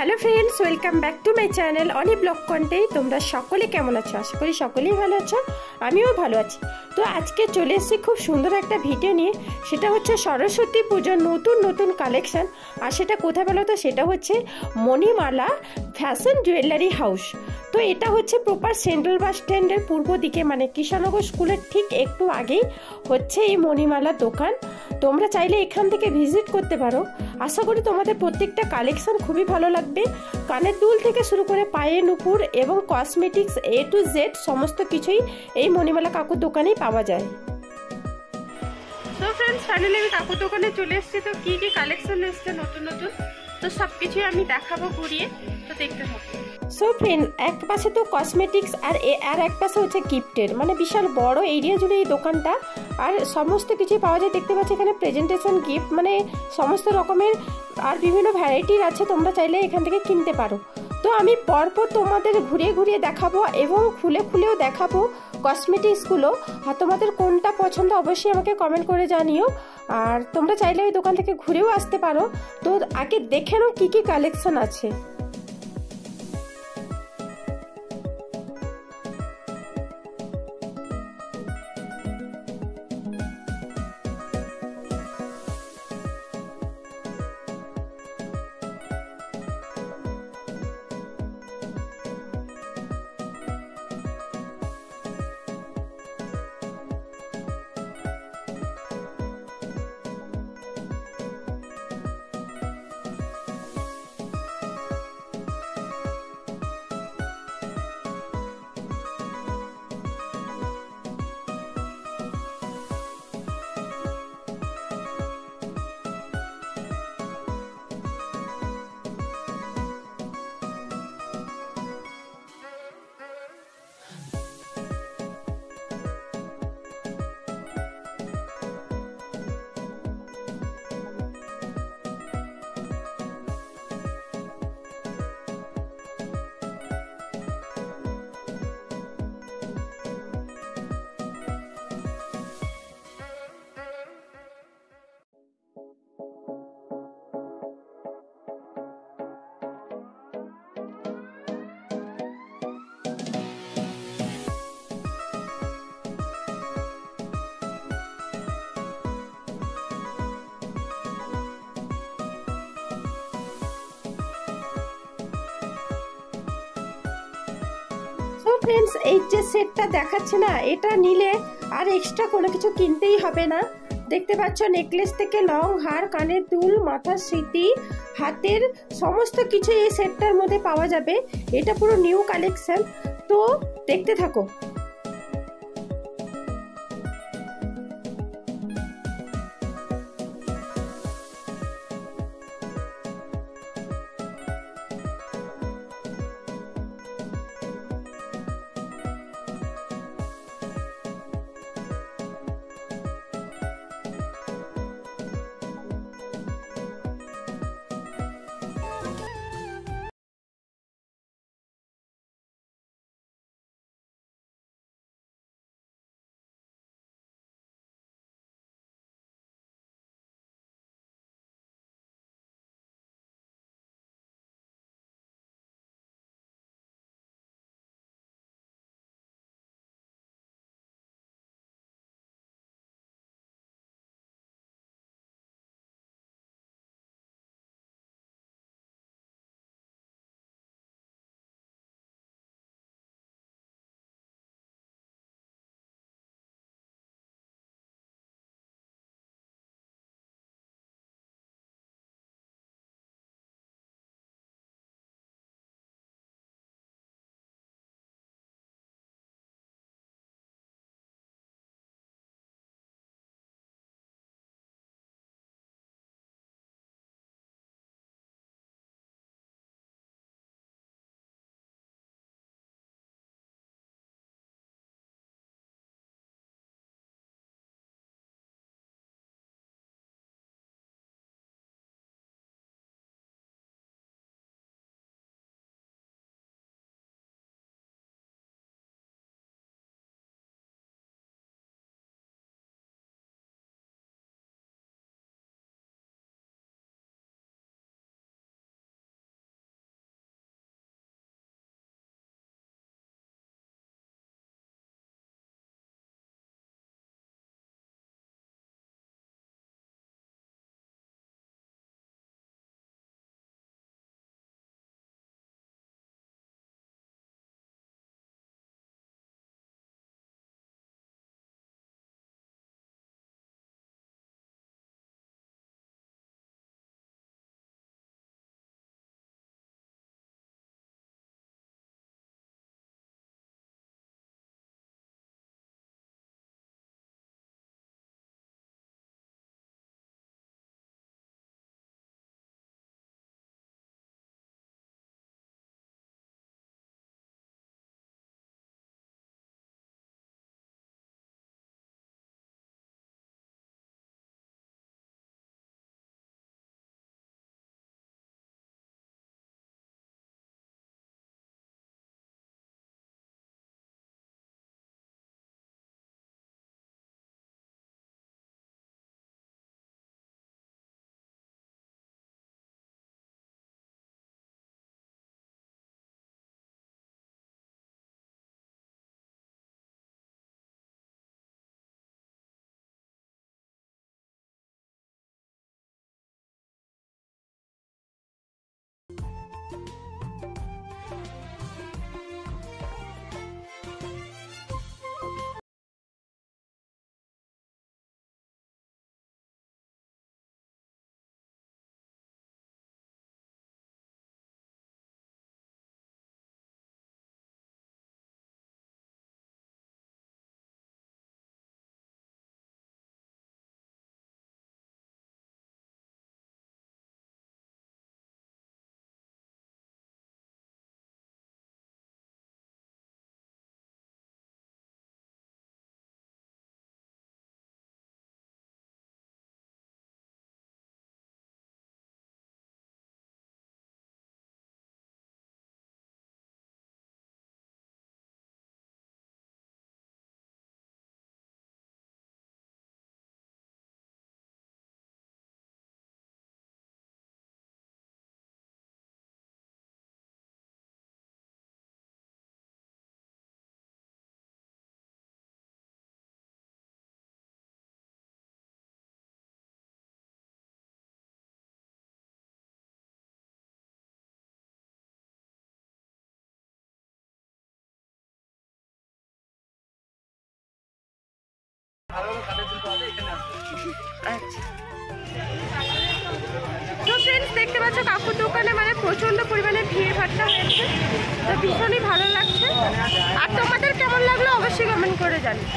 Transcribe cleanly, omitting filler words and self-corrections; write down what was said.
Hello friends, welcome back to my channel Oni blog content. তোমরা সকলে কেমন আছো? আশা করি সকলেই ভালো আছো, আমিও ভালো আছি। তো আজকে চলে এসেছি খুব সুন্দর একটা ভিডিও নিয়ে। সেটা হচ্ছে সরস্বতী পুজোর নতুন নতুন কালেকশান। আর সেটা কোথায় বলো তো? সেটা হচ্ছে মণিমালা ফ্যাশন জুয়েলারি হাউস। তো এটা হচ্ছে প্রপার সেন্ট্রাল বাস স্ট্যান্ডের পূর্ব দিকে, মানে কৃষ্ণনগর স্কুলের ঠিক একটু আগেই হচ্ছে এই মণিমালার দোকান। তোমরা চাইলে এখান থেকে ভিজিট করতে পারো। আশা করি তোমাদের প্রত্যেকটা কালেকশন খুবই ভালো লাগবে। কানের দুল থেকে শুরু করে পায়ে নুপুর এবং কসমেটিক্স A to Z সমস্ত কিছুই এই মণিমালা কাকুর দোকানেই পাওয়া যায়। তো ফ্রেন্ডস, ফাইনালি আমি কাকুর দোকানে চলে এসেছি। তো কি কি কালেকশন এসছে নতুন নতুন, তো সব কিছুই আমি দেখাবো ঘুরিয়ে, তো দেখতে থাকো। সো ফ্রেন্ড, এক পাশে তো কসমেটিক্স আর এক পাশে হচ্ছে গিফটের, মানে বিশাল বড় এরিয়া জুড়ে এই দোকানটা। আর সমস্ত কিছুই পাওয়া যায়। দেখতে পাচ্ছি এখানে প্রেজেন্টেশন গিফট, মানে সমস্ত রকমের আর বিভিন্ন ভ্যারাইটির আছে। তোমরা চাইলে এখান থেকে কিনতে পারো। তো আমি পরপর তোমাদের ঘুরিয়ে ঘুরিয়ে দেখাবো এবং খুলে খুলেও দেখাবো কসমেটিক্সগুলো। আর তোমাদের কোনটা পছন্দ অবশ্যই আমাকে কমেন্ট করে জানিও। আর তোমরা চাইলে ওই দোকান থেকে ঘুরেও আসতে পারো। তো আগে দেখে নাও কী কী কালেকশন আছে। ফ্রেন্ডস, এই যে সেটটা দেখাচ্ছে না, এটা নিলে আর এক্সট্রা কোনো কিছু কিনতেই হবে না। দেখতে পাচ্ছ, নেকলেস থেকে লং হার, কানের দুল, মাথার স্মৃতি, হাতের সমস্ত কিছু এই সেটটার মধ্যে পাওয়া যাবে। এটা পুরো নিউ কালেকশন। তো দেখতে থাকো। আচ্ছা, তো ফ্রেন্ডস দেখতে পাচ্ছ কাকুর দোকানে মানে প্রচন্ড পরিমাণে ভিড় ভাট্টা হয়েছে, তো ভীষণই ভালো লাগছে। আর তোমাদের কেমন লাগলো অবশ্যই কমেন্ট করে জানিও।